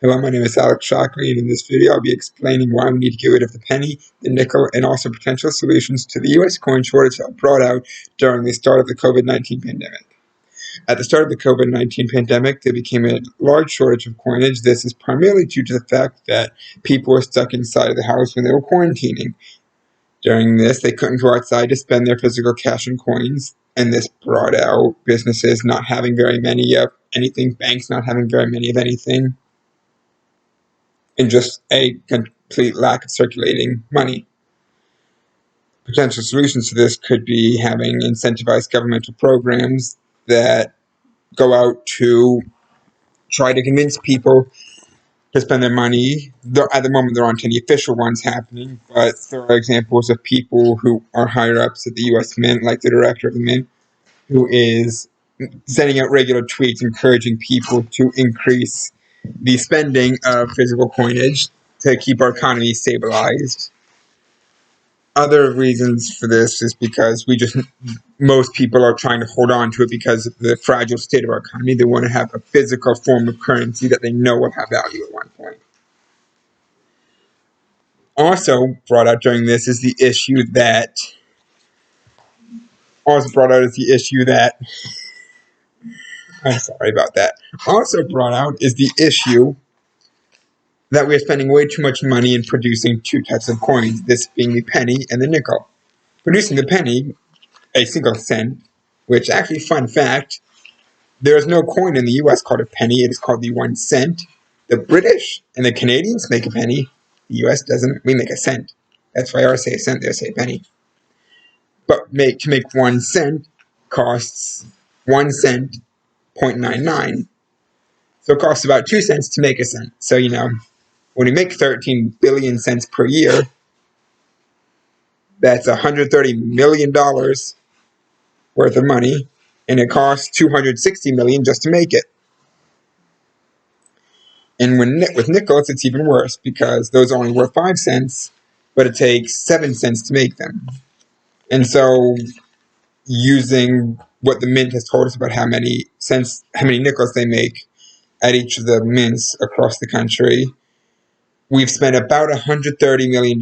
Hello, my name is Alex Shockley, and in this video I'll be explaining why we need to get rid of the penny, the nickel, and also potential solutions to the U.S. coin shortage that was brought out during the start of the COVID-19 pandemic. At the start of the COVID-19 pandemic, there became a large shortage of coinage. This is primarily due to the fact that people were stuck inside of the house when they were quarantining. During this, they couldn't go outside to spend their physical cash and coins, and this brought out businesses not having very many of anything, banks not having very many of anything, and just a complete lack of circulating money. Potential solutions to this could be having incentivized governmental programs that go out to try to convince people to spend their money. At the moment, there aren't any official ones happening, but there are examples of people who are higher ups at the U.S. Mint, like the director of the Mint, who is sending out regular tweets encouraging people to increase the spending of physical coinage to keep our economy stabilized. Other reasons for this is because most people are trying to hold on to it because of the fragile state of our economy. They want to have a physical form of currency that they know will have value at one point. Also brought out during this is the issue that I'm sorry about that. Also brought out is the issue that we're spending way too much money in producing two types of coins, this being the penny and the nickel. Producing the penny, a single cent, which actually, fun fact, there is no coin in the US called a penny, it is called the 1 cent. The British and the Canadians make a penny, the US doesn't, we make a cent. That's why ours say a cent, they say a penny. But to make 1 cent costs 1 cent, 0.99. So it costs about 2 cents to make a cent. So, when we make 13 billion cents per year, that's $130 million worth of money, and it costs $260 million just to make it. And with nickels, it's even worse because those are only worth 5 cents, but it takes 7 cents to make them. And so, using what the mint has told us about how many nickels they make at each of the mints across the country, we've spent about $130 million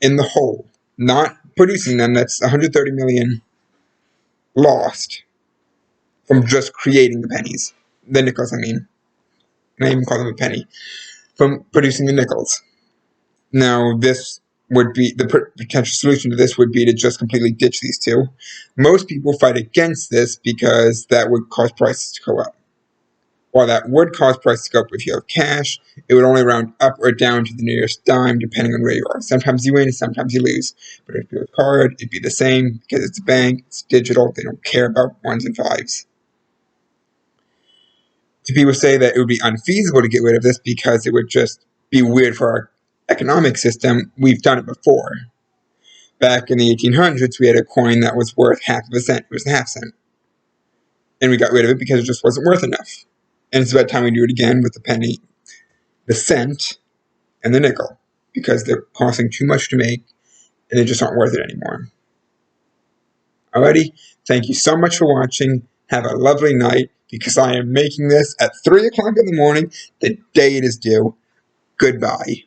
in the whole. Not producing them, that's $130 million lost from just creating the pennies. The nickels, I mean. I even call them a penny. From producing the nickels. Now, this would be the potential solution to this would be to just completely ditch these two. Most people fight against this because that would cause prices to go up. While that would cause prices to go up if you have cash, it would only round up or down to the nearest dime depending on where you are. Sometimes you win, sometimes you lose. But if you have a card, it'd be the same because it's a bank, it's digital, they don't care about 1s and 5s. To people say that it would be unfeasible to get rid of this because it would just be weird for our economic system, we've done it before. Back in the 1800s, we had a coin that was worth half of a cent. It was a half cent. And we got rid of it because it just wasn't worth enough. And it's about time we do it again with the penny, the cent, and the nickel, because they're costing too much to make, and they just aren't worth it anymore. Alrighty, thank you so much for watching. Have a lovely night, because I am making this at 3 o'clock in the morning, the day it is due. Goodbye.